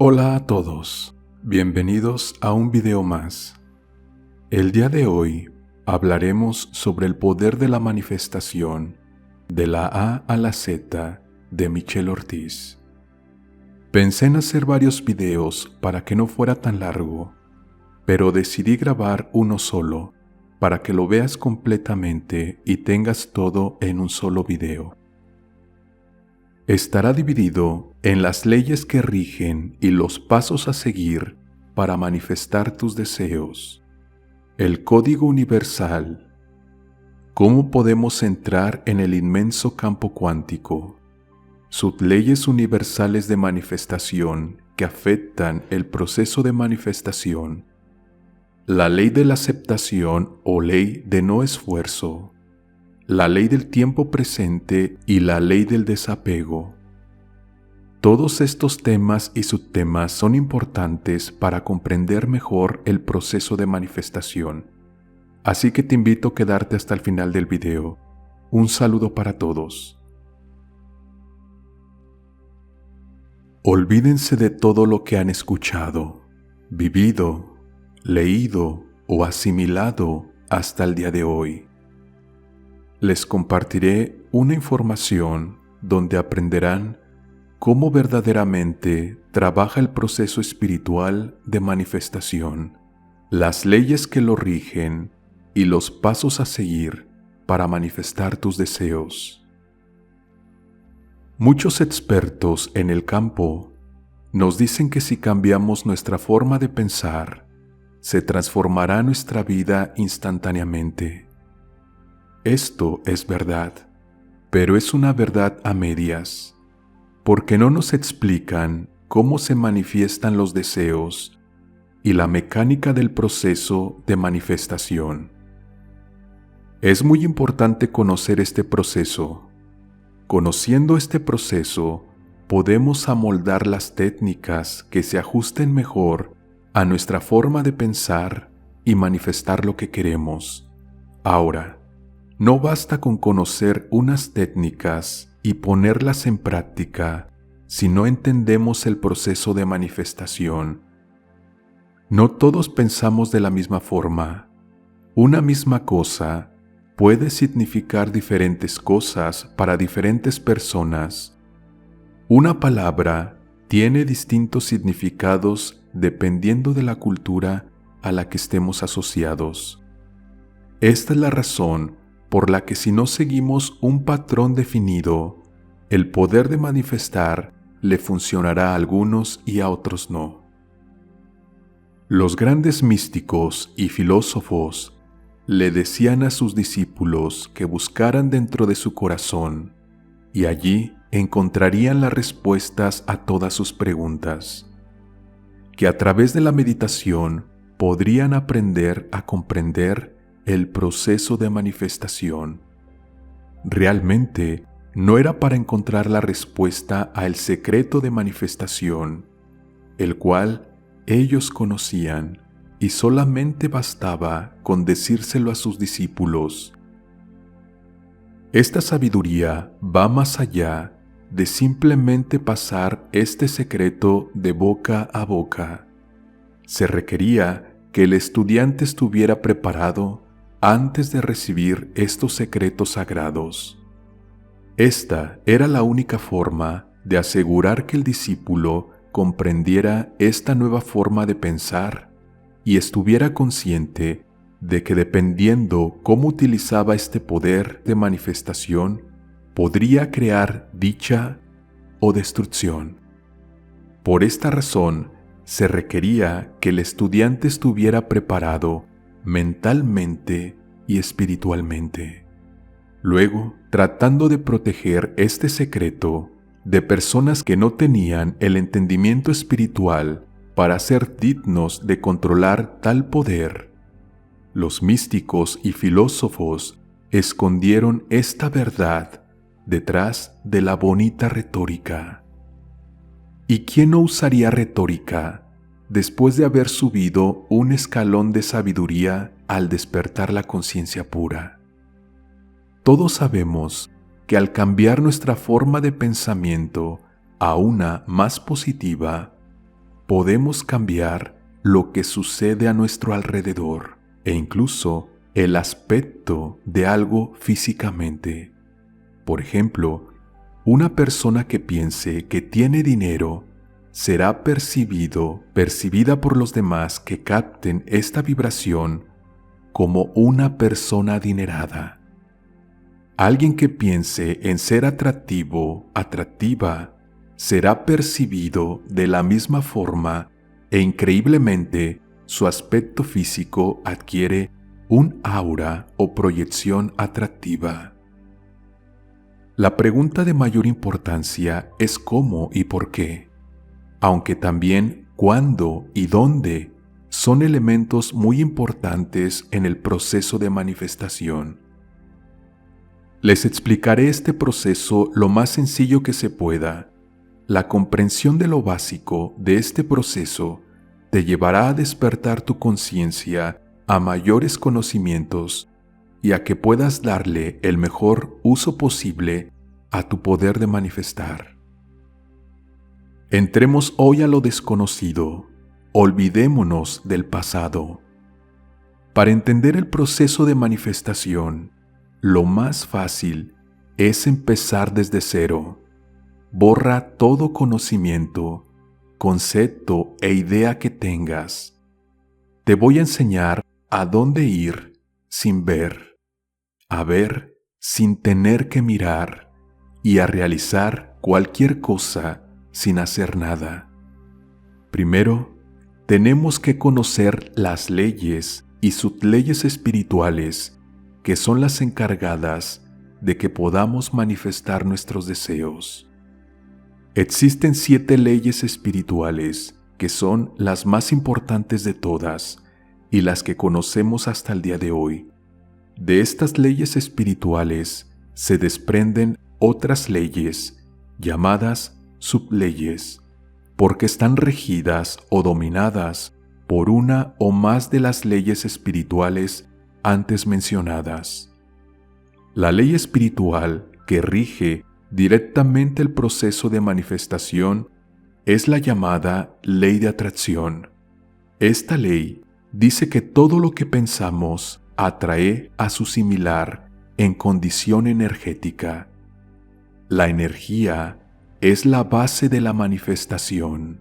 Hola a todos, bienvenidos a un video más. El día de hoy hablaremos sobre el poder de la manifestación de la A a la Z de Michelle Ortiz. Pensé en hacer varios videos para que no fuera tan largo, pero decidí grabar uno solo para que lo veas completamente y tengas todo en un solo video. Estará dividido en las leyes que rigen y los pasos a seguir para manifestar tus deseos, el código universal, cómo podemos entrar en el inmenso campo cuántico, sus leyes universales de manifestación que afectan el proceso de manifestación, la ley de la aceptación o ley de no esfuerzo, la ley del tiempo presente y la ley del desapego. Todos estos temas y subtemas son importantes para comprender mejor el proceso de manifestación, así que te invito a quedarte hasta el final del video. Un saludo para todos. Olvídense de todo lo que han escuchado, vivido, leído o asimilado hasta el día de hoy. Les compartiré una información donde aprenderán cómo verdaderamente trabaja el proceso espiritual de manifestación, las leyes que lo rigen y los pasos a seguir para manifestar tus deseos. Muchos expertos en el campo nos dicen que si cambiamos nuestra forma de pensar, se transformará nuestra vida instantáneamente. Esto es verdad, pero es una verdad a medias, porque no nos explican cómo se manifiestan los deseos y la mecánica del proceso de manifestación. Es muy importante conocer este proceso. Conociendo este proceso, podemos amoldar las técnicas que se ajusten mejor a nuestra forma de pensar y manifestar lo que queremos. Ahora, no basta con conocer unas técnicas y ponerlas en práctica si no entendemos el proceso de manifestación. No todos pensamos de la misma forma. Una misma cosa puede significar diferentes cosas para diferentes personas. Una palabra tiene distintos significados dependiendo de la cultura a la que estemos asociados. Esta es la razón por la que si no seguimos un patrón definido, el poder de manifestar le funcionará a algunos y a otros no. Los grandes místicos y filósofos le decían a sus discípulos que buscaran dentro de su corazón y allí encontrarían las respuestas a todas sus preguntas, que a través de la meditación podrían aprender a comprender el proceso de manifestación. Realmente no era para encontrar la respuesta al secreto de manifestación, el cual ellos conocían, y solamente bastaba con decírselo a sus discípulos. Esta sabiduría va más allá de simplemente pasar este secreto de boca a boca. Se requería que el estudiante estuviera preparado antes de recibir estos secretos sagrados. Esta era la única forma de asegurar que el discípulo comprendiera esta nueva forma de pensar y estuviera consciente de que dependiendo cómo utilizaba este poder de manifestación, podría crear dicha o destrucción. Por esta razón, se requería que el estudiante estuviera preparado mentalmente y espiritualmente. Luego, tratando de proteger este secreto de personas que no tenían el entendimiento espiritual para ser dignos de controlar tal poder, los místicos y filósofos escondieron esta verdad detrás de la bonita retórica. ¿Y quién no usaría retórica después de haber subido un escalón de sabiduría al despertar la conciencia pura? Todos sabemos que al cambiar nuestra forma de pensamiento a una más positiva, podemos cambiar lo que sucede a nuestro alrededor e incluso el aspecto de algo físicamente. Por ejemplo, una persona que piense que tiene dinero será percibida por los demás que capten esta vibración como una persona adinerada. Alguien que piense en ser atractiva, será percibido de la misma forma e increíblemente su aspecto físico adquiere un aura o proyección atractiva. La pregunta de mayor importancia es cómo y por qué, aunque también cuándo y dónde son elementos muy importantes en el proceso de manifestación. Les explicaré este proceso lo más sencillo que se pueda. La comprensión de lo básico de este proceso te llevará a despertar tu conciencia a mayores conocimientos y a que puedas darle el mejor uso posible a tu poder de manifestar. Entremos hoy a lo desconocido, olvidémonos del pasado. Para entender el proceso de manifestación, lo más fácil es empezar desde cero. Borra todo conocimiento, concepto e idea que tengas. Te voy a enseñar a dónde ir sin ver, a ver sin tener que mirar y a realizar cualquier cosa sin hacer nada. Primero, tenemos que conocer las leyes y subleyes espirituales que son las encargadas de que podamos manifestar nuestros deseos. Existen 7 leyes espirituales que son las más importantes de todas y las que conocemos hasta el día de hoy. De estas leyes espirituales se desprenden otras leyes llamadas subleyes, porque están regidas o dominadas por una o más de las leyes espirituales antes mencionadas. La ley espiritual que rige directamente el proceso de manifestación es la llamada ley de atracción. Esta ley dice que todo lo que pensamos atrae a su similar en condición energética. La energía es la base de la manifestación.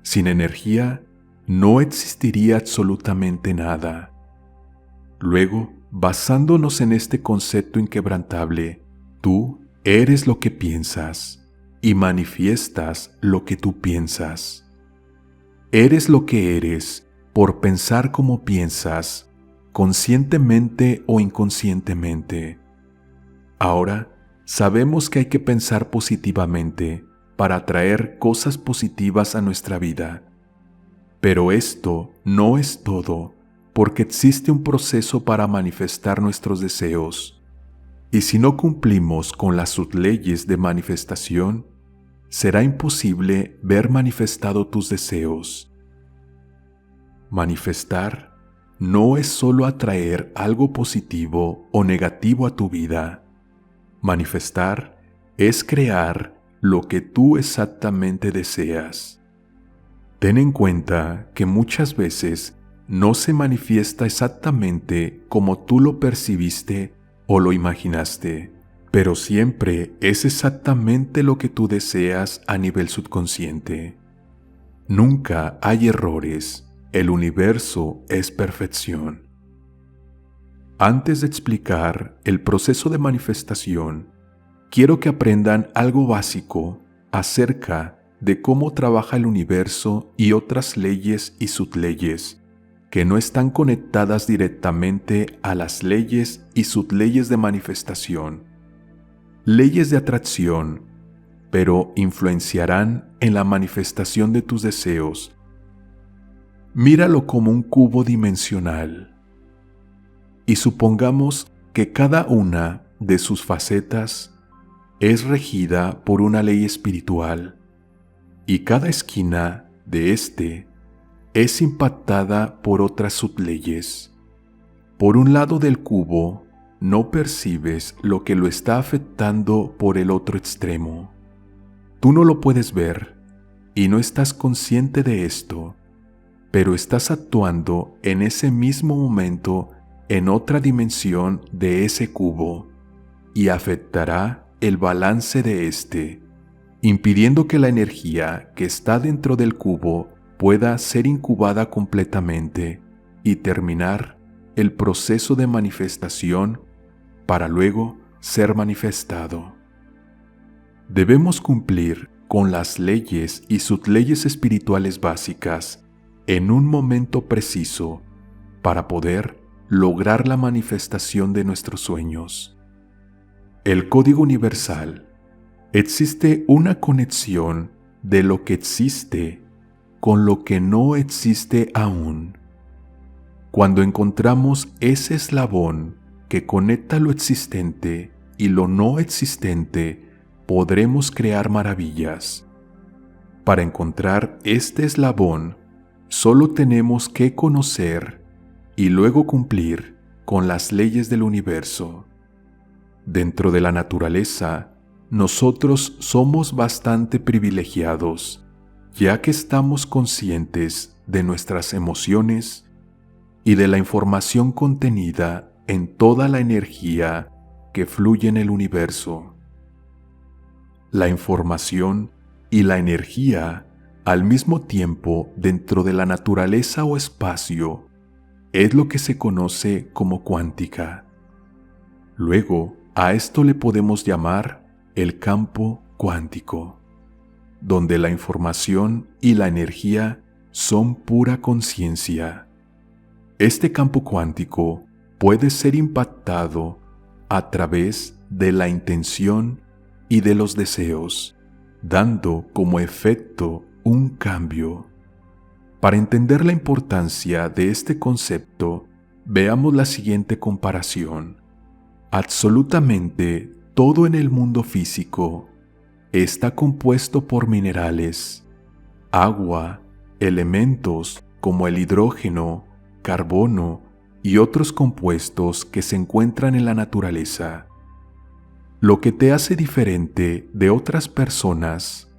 Sin energía no existiría absolutamente nada. Luego, basándonos en este concepto inquebrantable, tú eres lo que piensas y manifiestas lo que tú piensas. Eres lo que eres por pensar como piensas, conscientemente o inconscientemente. Ahora, sabemos que hay que pensar positivamente para atraer cosas positivas a nuestra vida. Pero esto no es todo, porque existe un proceso para manifestar nuestros deseos. Y si no cumplimos con las subleyes de manifestación, será imposible ver manifestado tus deseos. Manifestar no es solo atraer algo positivo o negativo a tu vida. Manifestar es crear lo que tú exactamente deseas. Ten en cuenta que muchas veces no se manifiesta exactamente como tú lo percibiste o lo imaginaste, pero siempre es exactamente lo que tú deseas a nivel subconsciente. Nunca hay errores, el universo es perfección. Antes de explicar el proceso de manifestación, quiero que aprendan algo básico acerca de cómo trabaja el universo y otras leyes y subleyes que no están conectadas directamente a las leyes y subleyes de manifestación, leyes de atracción, pero influenciarán en la manifestación de tus deseos. Míralo como un cubo dimensional y supongamos que cada una de sus facetas es regida por una ley espiritual y cada esquina de este es impactada por otras subleyes. Por un lado del cubo, no percibes lo que lo está afectando por el otro extremo. Tú no lo puedes ver, y no estás consciente de esto, pero estás actuando en ese mismo momento en otra dimensión de ese cubo y afectará el balance de este, impidiendo que la energía que está dentro del cubo pueda ser incubada completamente y terminar el proceso de manifestación para luego ser manifestado. Debemos cumplir con las leyes y subleyes espirituales básicas en un momento preciso para poder lograr la manifestación de nuestros sueños. El código universal. Existe una conexión de lo que existe con lo que no existe aún. Cuando encontramos ese eslabón que conecta lo existente y lo no existente, podremos crear maravillas. Para encontrar este eslabón, solo tenemos que conocer y luego cumplir con las leyes del universo. Dentro de la naturaleza, nosotros somos bastante privilegiados, ya que estamos conscientes de nuestras emociones y de la información contenida en toda la energía que fluye en el universo. La información y la energía al mismo tiempo dentro de la naturaleza o espacio es lo que se conoce como cuántica. Luego, a esto le podemos llamar el campo cuántico, donde la información y la energía son pura conciencia. Este campo cuántico puede ser impactado a través de la intención y de los deseos, dando como efecto un cambio. Para entender la importancia de este concepto, veamos la siguiente comparación. Absolutamente todo en el mundo físico está compuesto por minerales, agua, elementos como el hidrógeno, carbono y otros compuestos que se encuentran en la naturaleza. Lo que te hace diferente de otras personas,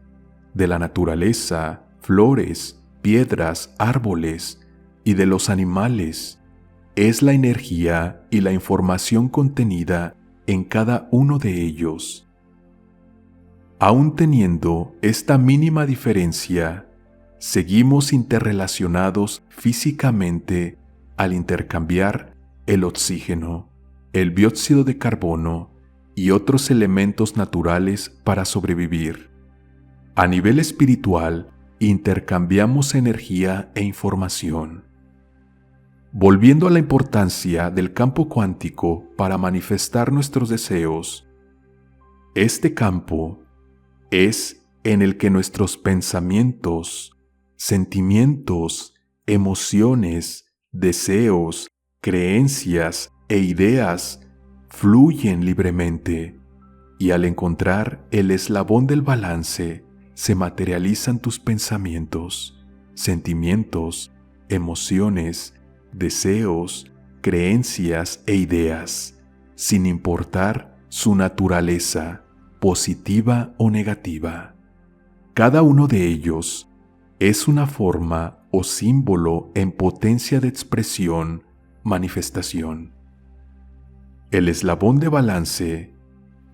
de la naturaleza, flores, piedras, árboles y de los animales, es la energía y la información contenida en cada uno de ellos. Aún teniendo esta mínima diferencia, seguimos interrelacionados físicamente al intercambiar el oxígeno, el dióxido de carbono y otros elementos naturales para sobrevivir. A nivel espiritual, intercambiamos energía e información. Volviendo a la importancia del campo cuántico para manifestar nuestros deseos, este campo es en el que nuestros pensamientos, sentimientos, emociones, deseos, creencias e ideas fluyen libremente, y al encontrar el eslabón del balance, se materializan tus pensamientos, sentimientos, emociones, deseos, creencias e ideas, sin importar su naturaleza, positiva o negativa. Cada uno de ellos es una forma o símbolo en potencia de expresión, manifestación. El eslabón de balance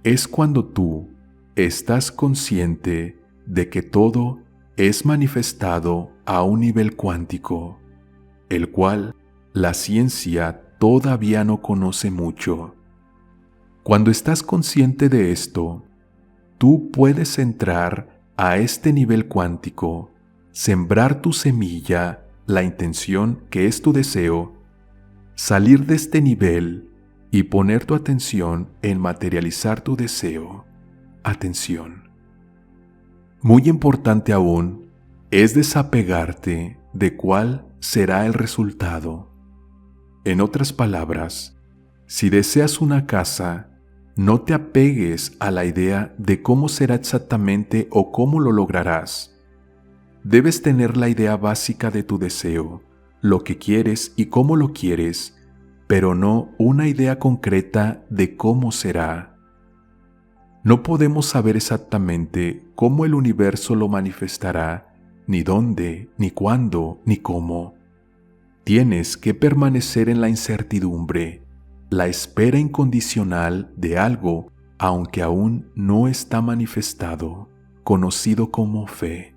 es cuando tú estás consciente de que todo es manifestado a un nivel cuántico, el cual la ciencia todavía no conoce mucho. Cuando estás consciente de esto, tú puedes entrar a este nivel cuántico, sembrar tu semilla, la intención que es tu deseo, salir de este nivel y poner tu atención en materializar tu deseo. Atención. Muy importante aún es desapegarte de cuál será el resultado. En otras palabras, si deseas una casa, no te apegues a la idea de cómo será exactamente o cómo lo lograrás. Debes tener la idea básica de tu deseo, lo que quieres y cómo lo quieres, pero no una idea concreta de cómo será. No podemos saber exactamente cómo el universo lo manifestará ni dónde, ni cuándo, ni cómo. Tienes que permanecer en la incertidumbre, la espera incondicional de algo, aunque aún no está manifestado, conocido como fe.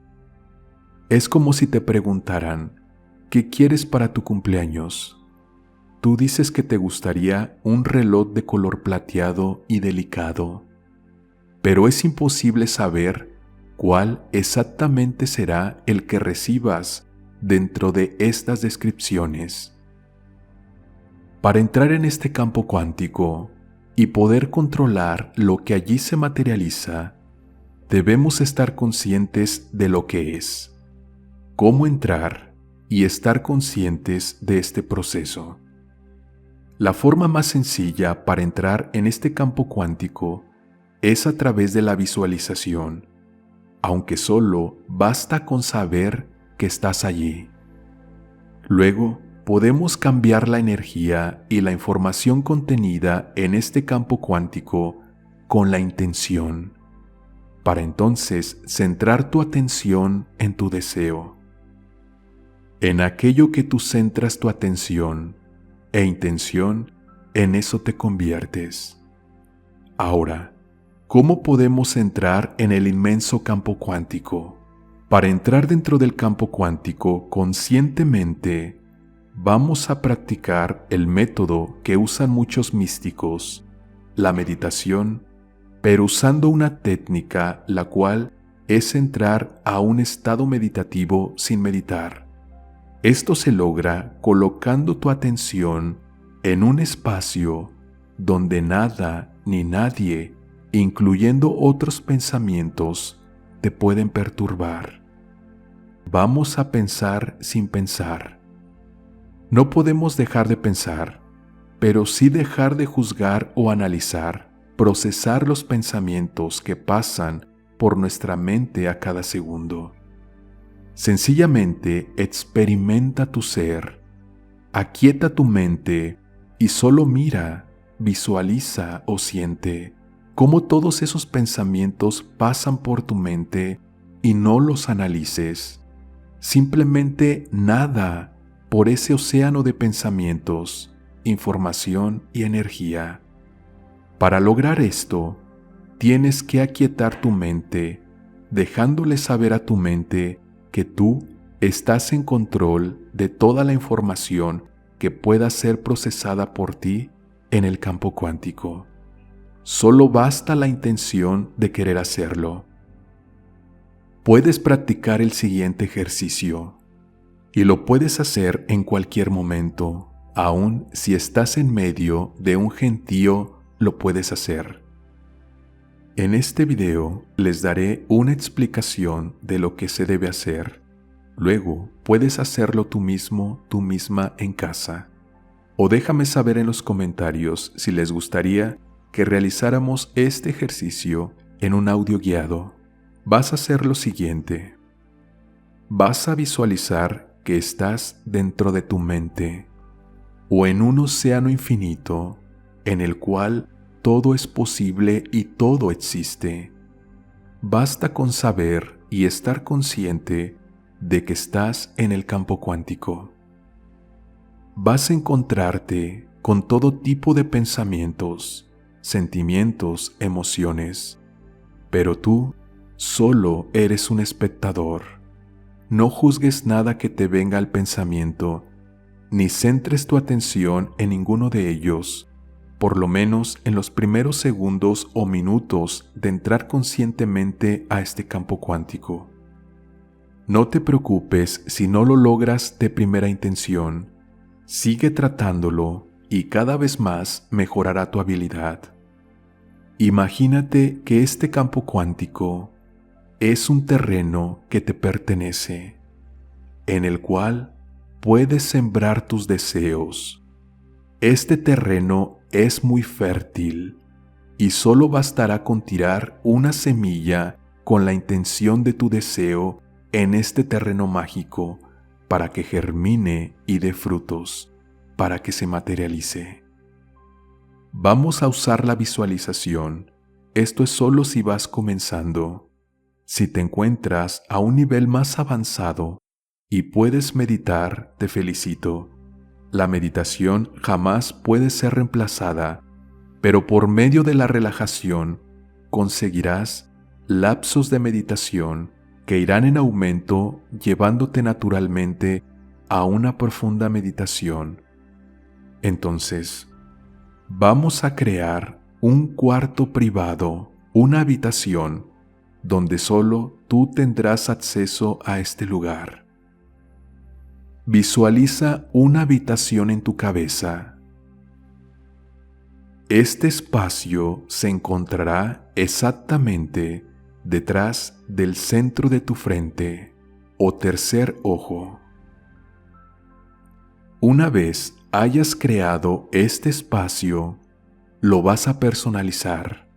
Es como si te preguntaran, ¿qué quieres para tu cumpleaños? Tú dices que te gustaría un reloj de color plateado y delicado, pero es imposible saber cuál exactamente será el que recibas dentro de estas descripciones. Para entrar en este campo cuántico y poder controlar lo que allí se materializa, debemos estar conscientes de lo que es, cómo entrar y estar conscientes de este proceso. La forma más sencilla para entrar en este campo cuántico es a través de la visualización, aunque solo basta con saber que estás allí. Luego, podemos cambiar la energía y la información contenida en este campo cuántico con la intención, para entonces centrar tu atención en tu deseo. En aquello que tú centras tu atención e intención, en eso te conviertes. Ahora, ¿cómo podemos entrar en el inmenso campo cuántico? Para entrar dentro del campo cuántico conscientemente, vamos a practicar el método que usan muchos místicos, la meditación, pero usando una técnica la cual es entrar a un estado meditativo sin meditar. Esto se logra colocando tu atención en un espacio donde nada ni nadie, incluyendo otros pensamientos, te pueden perturbar. Vamos a pensar sin pensar. No podemos dejar de pensar, pero sí dejar de juzgar o analizar, procesar los pensamientos que pasan por nuestra mente a cada segundo. Sencillamente experimenta tu ser, aquieta tu mente y solo mira, visualiza o siente cómo todos esos pensamientos pasan por tu mente y no los analices. Simplemente nada por ese océano de pensamientos, información y energía. Para lograr esto, tienes que aquietar tu mente, dejándole saber a tu mente que tú estás en control de toda la información que pueda ser procesada por ti en el campo cuántico. Solo basta la intención de querer hacerlo. Puedes practicar el siguiente ejercicio y lo puedes hacer en cualquier momento, aun si estás en medio de un gentío, lo puedes hacer. En este video les daré una explicación de lo que se debe hacer. Luego puedes hacerlo tú mismo, tú misma en casa. O déjame saber en los comentarios si les gustaría que realizáramos este ejercicio en un audio guiado. Vas a hacer lo siguiente. Vas a visualizar que estás dentro de tu mente o en un océano infinito en el cual todo es posible y todo existe. Basta con saber y estar consciente de que estás en el campo cuántico. Vas a encontrarte con todo tipo de pensamientos, sentimientos, emociones, pero tú solo eres un espectador. No juzgues nada que te venga al pensamiento, ni centres tu atención en ninguno de ellos, por lo menos en los primeros segundos o minutos de entrar conscientemente a este campo cuántico. No te preocupes si no lo logras de primera intención. Sigue tratándolo y cada vez más mejorará tu habilidad. Imagínate que este campo cuántico es un terreno que te pertenece, en el cual puedes sembrar tus deseos. Este terreno es muy fértil y solo bastará con tirar una semilla con la intención de tu deseo en este terreno mágico para que germine y dé frutos, para que se materialice. Vamos a usar la visualización. Esto es solo si vas comenzando. Si te encuentras a un nivel más avanzado y puedes meditar, te felicito. La meditación jamás puede ser reemplazada, pero por medio de la relajación conseguirás lapsos de meditación que irán en aumento, llevándote naturalmente a una profunda meditación. Entonces, vamos a crear un cuarto privado, una habitación, donde solo tú tendrás acceso a este lugar. Visualiza una habitación en tu cabeza. Este espacio se encontrará exactamente detrás del centro de tu frente o tercer ojo. Una vez hayas creado este espacio, lo vas a personalizar.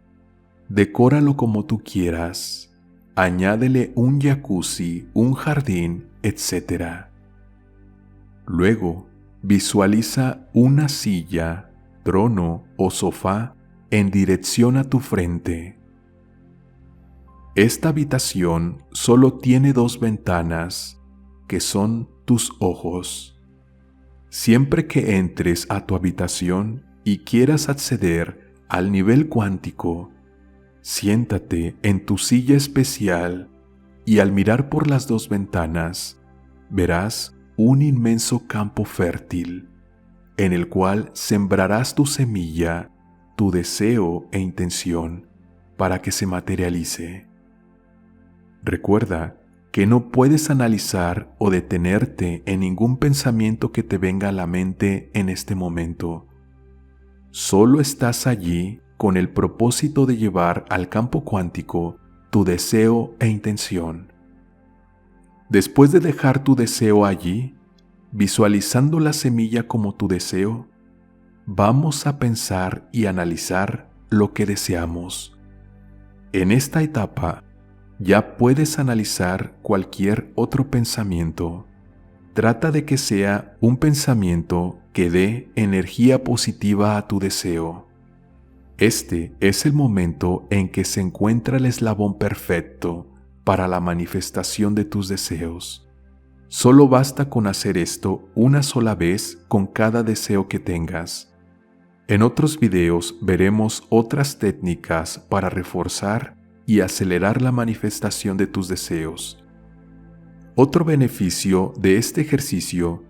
Decóralo como tú quieras. Añádele un jacuzzi, un jardín, etc. Luego, visualiza una silla, trono o sofá en dirección a tu frente. Esta habitación solo tiene 2 ventanas, que son tus ojos. Siempre que entres a tu habitación y quieras acceder al nivel cuántico, siéntate en tu silla especial y al mirar por las 2 ventanas, verás un inmenso campo fértil, en el cual sembrarás tu semilla, tu deseo e intención, para que se materialice. Recuerda que no puedes analizar o detenerte en ningún pensamiento que te venga a la mente en este momento. Solo estás allí con el propósito de llevar al campo cuántico tu deseo e intención. Después de dejar tu deseo allí, visualizando la semilla como tu deseo, vamos a pensar y analizar lo que deseamos. En esta etapa, ya puedes analizar cualquier otro pensamiento. Trata de que sea un pensamiento que dé energía positiva a tu deseo. Este es el momento en que se encuentra el eslabón perfecto para la manifestación de tus deseos. Solo basta con hacer esto una sola vez con cada deseo que tengas. En otros videos veremos otras técnicas para reforzar y acelerar la manifestación de tus deseos. Otro beneficio de este ejercicio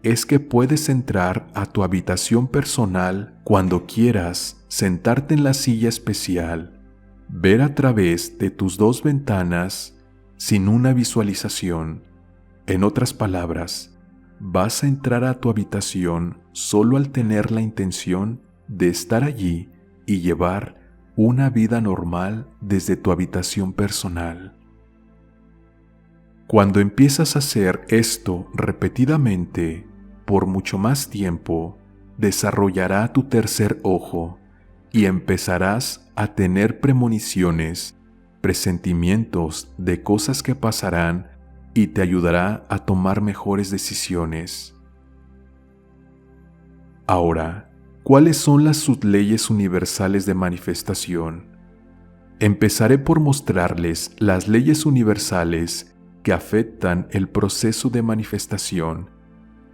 es que puedes entrar a tu habitación personal cuando quieras, sentarte en la silla especial, ver a través de tus 2 ventanas sin una visualización. En otras palabras, vas a entrar a tu habitación solo al tener la intención de estar allí y llevar una vida normal desde tu habitación personal. Cuando empiezas a hacer esto repetidamente por mucho más tiempo, desarrollará tu tercer ojo y empezarás a tener premoniciones, presentimientos de cosas que pasarán y te ayudará a tomar mejores decisiones. Ahora, ¿cuáles son las subleyes universales de manifestación? Empezaré por mostrarles las leyes universales que afectan el proceso de manifestación.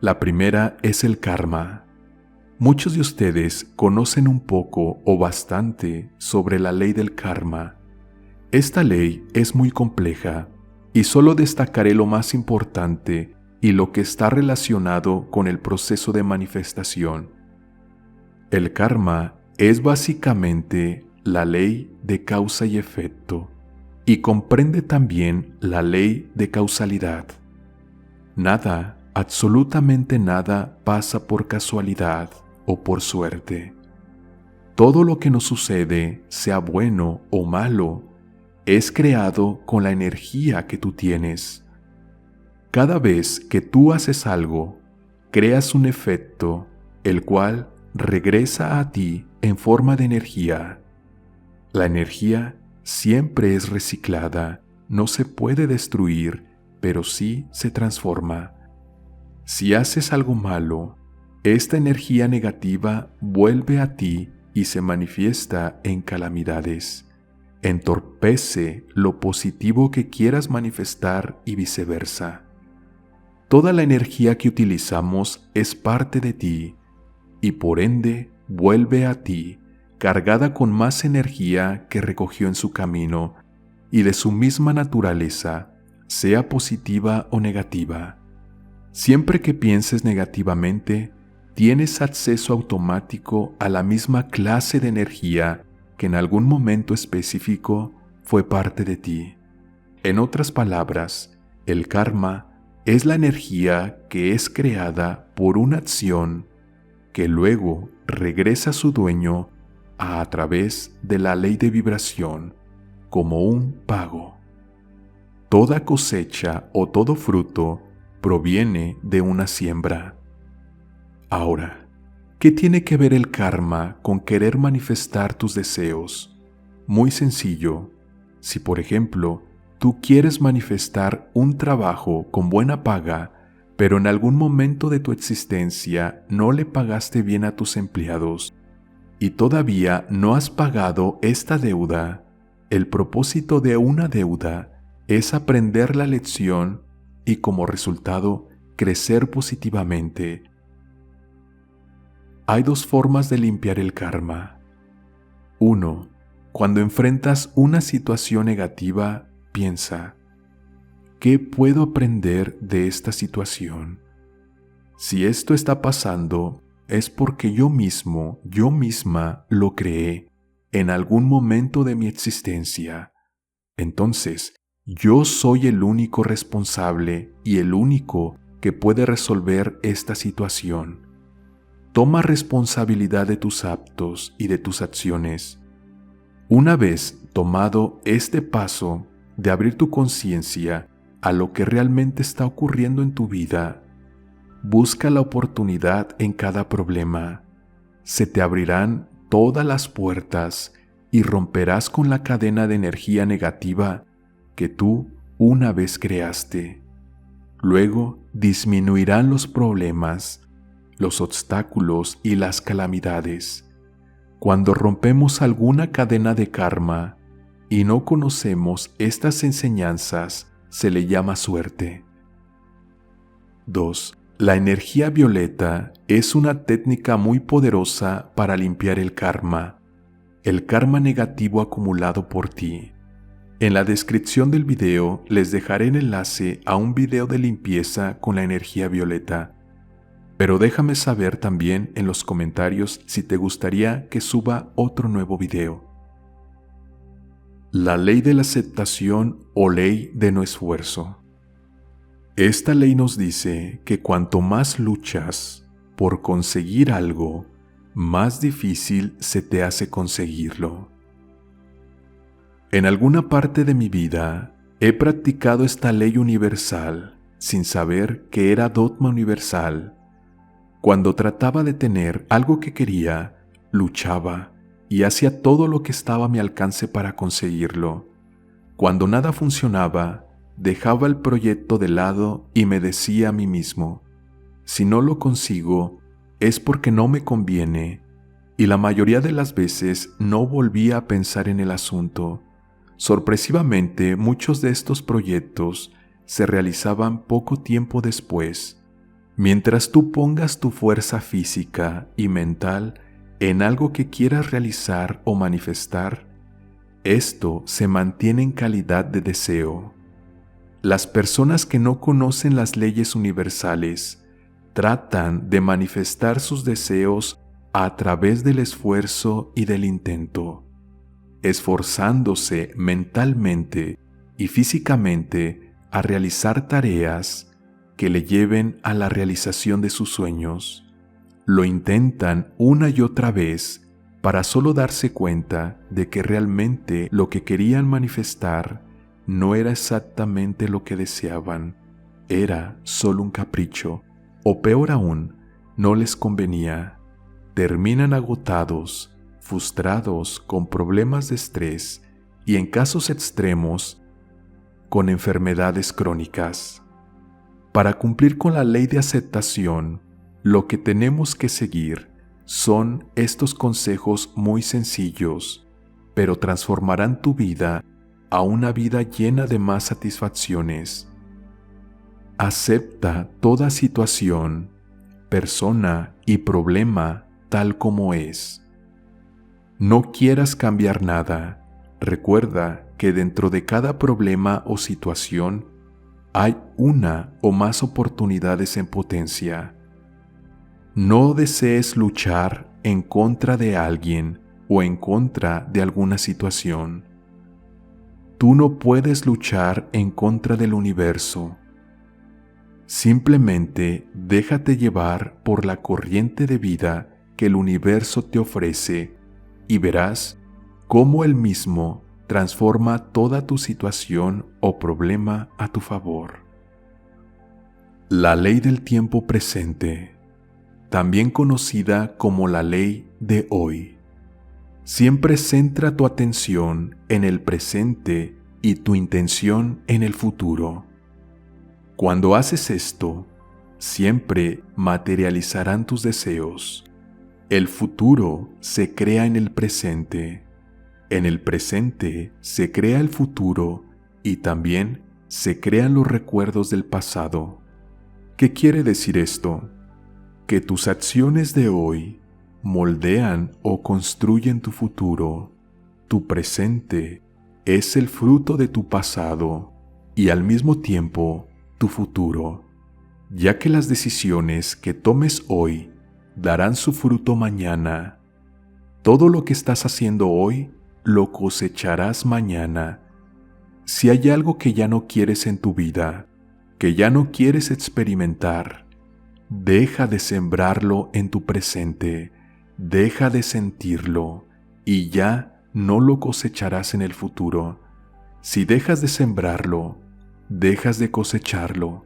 La primera es el karma. Muchos de ustedes conocen un poco o bastante sobre la ley del karma. Esta ley es muy compleja y solo destacaré lo más importante y lo que está relacionado con el proceso de manifestación. El karma es básicamente la ley de causa y efecto y comprende también la ley de causalidad. Nada, absolutamente nada pasa por casualidad o por suerte. Todo lo que nos sucede, sea bueno o malo, es creado con la energía que tú tienes. Cada vez que tú haces algo, creas un efecto, el cual regresa a ti en forma de energía. La energía siempre es reciclada, no se puede destruir, pero sí se transforma. Si haces algo malo, esta energía negativa vuelve a ti y se manifiesta en calamidades. entorpece lo positivo que quieras manifestar y viceversa. Toda la energía que utilizamos es parte de ti y por ende vuelve a ti cargada con más energía que recogió en su camino y de su misma naturaleza, sea positiva o negativa. Siempre que pienses negativamente, tienes acceso automático a la misma clase de energía que en algún momento específico fue parte de ti. En otras palabras, el karma es la energía que es creada por una acción que luego regresa a su dueño a través de la ley de vibración como un pago. Toda cosecha o todo fruto proviene de una siembra. Ahora, ¿qué tiene que ver el karma con querer manifestar tus deseos? Muy sencillo. Si, por ejemplo, tú quieres manifestar un trabajo con buena paga, pero en algún momento de tu existencia no le pagaste bien a tus empleados y todavía no has pagado esta deuda, el propósito de una deuda es aprender la lección y como resultado crecer positivamente. Hay dos formas de limpiar el karma. 1. Cuando enfrentas una situación negativa, piensa, ¿qué puedo aprender de esta situación? Si esto está pasando, es porque yo mismo, yo misma lo creé en algún momento de mi existencia. Entonces, yo soy el único responsable y el único que puede resolver esta situación. Toma responsabilidad de tus actos y de tus acciones. Una vez tomado este paso de abrir tu conciencia a lo que realmente está ocurriendo en tu vida, busca la oportunidad en cada problema. Se te abrirán todas las puertas y romperás con la cadena de energía negativa que tú una vez creaste. Luego disminuirán los problemas, los obstáculos y las calamidades. Cuando rompemos alguna cadena de karma y no conocemos estas enseñanzas, se le llama suerte. 2. La energía violeta es una técnica muy poderosa para limpiar el karma negativo acumulado por ti. En la descripción del video les dejaré el enlace a un video de limpieza con la energía violeta. Pero déjame saber también en los comentarios si te gustaría que suba otro nuevo video. La ley de la aceptación o ley de no esfuerzo. Esta ley nos dice que cuanto más luchas por conseguir algo, más difícil se te hace conseguirlo. En alguna parte de mi vida he practicado esta ley universal sin saber que era dogma universal. Cuando trataba de tener algo que quería, luchaba y hacía todo lo que estaba a mi alcance para conseguirlo. Cuando nada funcionaba, dejaba el proyecto de lado y me decía a mí mismo, si no lo consigo, es porque no me conviene, y la mayoría de las veces no volvía a pensar en el asunto. Sorpresivamente, muchos de estos proyectos se realizaban poco tiempo después. Mientras tú pongas tu fuerza física y mental en algo que quieras realizar o manifestar, esto se mantiene en calidad de deseo. Las personas que no conocen las leyes universales tratan de manifestar sus deseos a través del esfuerzo y del intento, esforzándose mentalmente y físicamente a realizar tareas que le lleven a la realización de sus sueños. Lo intentan una y otra vez para solo darse cuenta de que realmente lo que querían manifestar no era exactamente lo que deseaban, era solo un capricho, o peor aún, no les convenía. Terminan agotados, frustrados, con problemas de estrés y en casos extremos, con enfermedades crónicas. Para cumplir con la ley de aceptación, lo que tenemos que seguir son estos consejos muy sencillos. pero transformarán tu vida a una vida llena de más satisfacciones. Acepta toda situación, persona y problema tal como es. No quieras cambiar nada. Recuerda que dentro de cada problema o situación hay una o más oportunidades en potencia. No desees luchar en contra de alguien o en contra de alguna situación. Tú no puedes luchar en contra del universo. Simplemente déjate llevar por la corriente de vida que el universo te ofrece y verás cómo él mismo transforma toda tu situación o problema a tu favor. La ley del tiempo presente, también conocida como la ley de hoy. Siempre centra tu atención en el presente y tu intención en el futuro. Cuando haces esto, siempre materializarán tus deseos. El futuro se crea en el presente. En el presente se crea el futuro y también se crean los recuerdos del pasado. ¿Qué quiere decir esto? Que tus acciones de hoy moldean o construyen tu futuro. Tu presente es el fruto de tu pasado y al mismo tiempo tu futuro, ya que las decisiones que tomes hoy darán su fruto mañana. Todo lo que estás haciendo hoy lo cosecharás mañana. Si hay algo que ya no quieres en tu vida, que ya no quieres experimentar, deja de sembrarlo en tu presente, deja de sentirlo y ya no lo cosecharás en el futuro. Si dejas de sembrarlo, dejas de cosecharlo.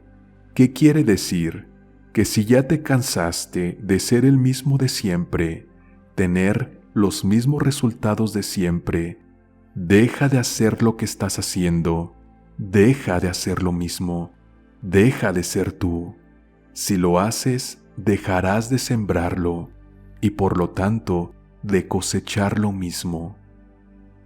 ¿Qué quiere decir? Que si ya te cansaste de ser el mismo de siempre, tener los mismos resultados de siempre, deja de hacer lo que estás haciendo, deja de hacer lo mismo, deja de ser tú. Si lo haces, dejarás de sembrarlo y por lo tanto de cosechar lo mismo.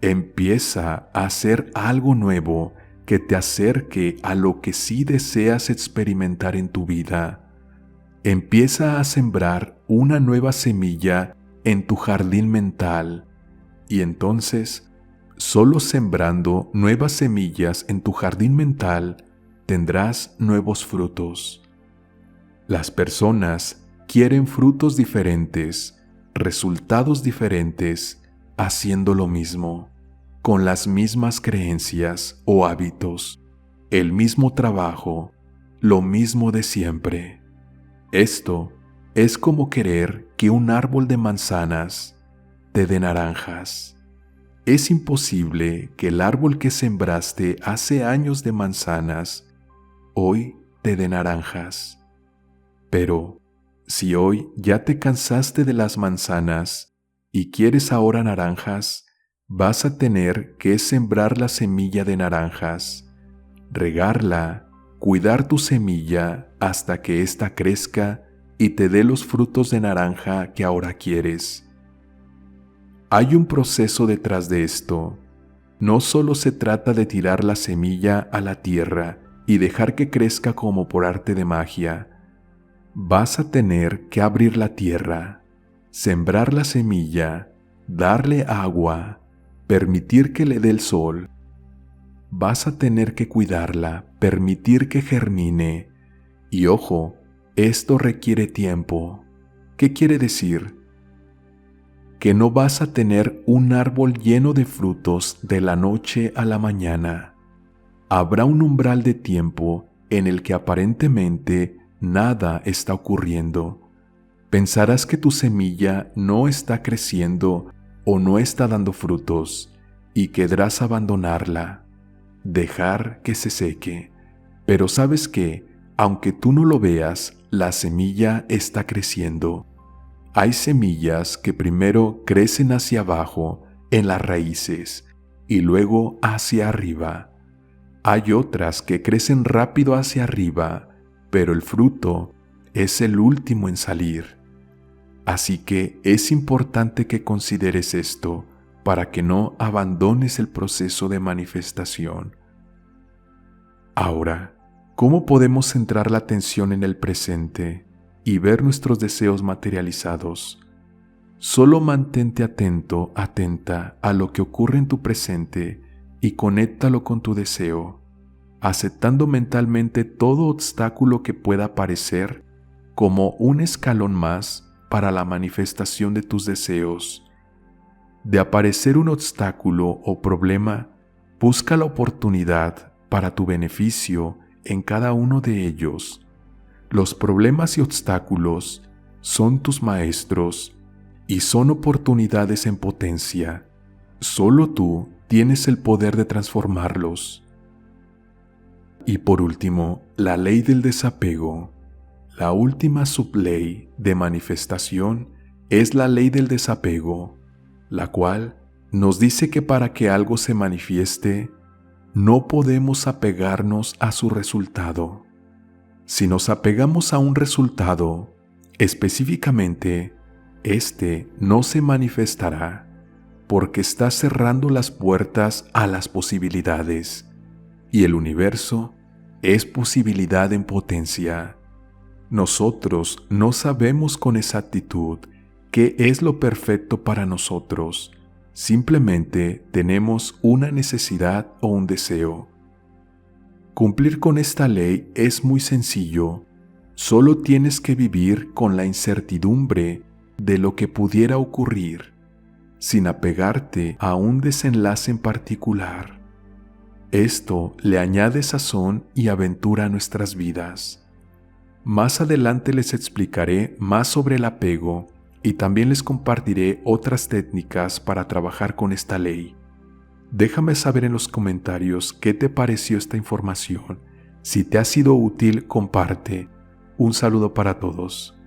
Empieza a hacer algo nuevo que te acerque a lo que sí deseas experimentar en tu vida. Empieza a sembrar una nueva semilla en tu jardín mental y entonces, solo sembrando nuevas semillas en tu jardín mental, tendrás nuevos frutos. Las personas quieren frutos diferentes, resultados diferentes, haciendo lo mismo, con las mismas creencias o hábitos, el mismo trabajo, lo mismo de siempre. Esto es como querer que un árbol de manzanas te dé naranjas. Es imposible que el árbol que sembraste hace años de manzanas hoy te dé naranjas. Pero si hoy ya te cansaste de las manzanas y quieres ahora naranjas, vas a tener que sembrar la semilla de naranjas, regarla, cuidar tu semilla hasta que ésta crezca y te dé los frutos de naranja que ahora quieres. Hay un proceso detrás de esto. No solo se trata de tirar la semilla a la tierra y dejar que crezca como por arte de magia. Vas a tener que abrir la tierra, sembrar la semilla, darle agua, permitir que le dé el sol. Vas a tener que cuidarla, permitir que germine. Y ojo, esto requiere tiempo. ¿Qué quiere decir? Que no vas a tener un árbol lleno de frutos de la noche a la mañana. Habrá un umbral de tiempo en el que aparentemente nada está ocurriendo. Pensarás que tu semilla no está creciendo o no está dando frutos y querrás abandonarla, dejar que se seque. Pero sabes que, aunque tú no lo veas, la semilla está creciendo. Hay semillas que primero crecen hacia abajo, en las raíces, y luego hacia arriba. Hay otras que crecen rápido hacia arriba, pero el fruto es el último en salir. Así que es importante que consideres esto. para que no abandones el proceso de manifestación. Ahora, ¿cómo podemos centrar la atención en el presente y ver nuestros deseos materializados? Solo mantente atento, atenta a lo que ocurre en tu presente y conéctalo con tu deseo, aceptando mentalmente todo obstáculo que pueda aparecer como un escalón más para la manifestación de tus deseos. De aparecer un obstáculo o problema, busca la oportunidad para tu beneficio en cada uno de ellos. Los problemas y obstáculos son tus maestros y son oportunidades en potencia. Solo tú tienes el poder de transformarlos. Y por último, la ley del desapego. La última subley de manifestación es la ley del desapego, la cual nos dice que para que algo se manifieste, no podemos apegarnos a su resultado. Si nos apegamos a un resultado, específicamente, este no se manifestará, porque está cerrando las puertas a las posibilidades, y el universo es posibilidad en potencia. Nosotros no sabemos con exactitud qué es lo perfecto para nosotros. Simplemente tenemos una necesidad o un deseo. Cumplir con esta ley es muy sencillo. Solo tienes que vivir con la incertidumbre de lo que pudiera ocurrir, sin apegarte a un desenlace en particular. Esto le añade sazón y aventura a nuestras vidas. Más adelante les explicaré más sobre el apego y también les compartiré otras técnicas para trabajar con esta ley. Déjame saber en los comentarios qué te pareció esta información. Si te ha sido útil, comparte. Un saludo para todos.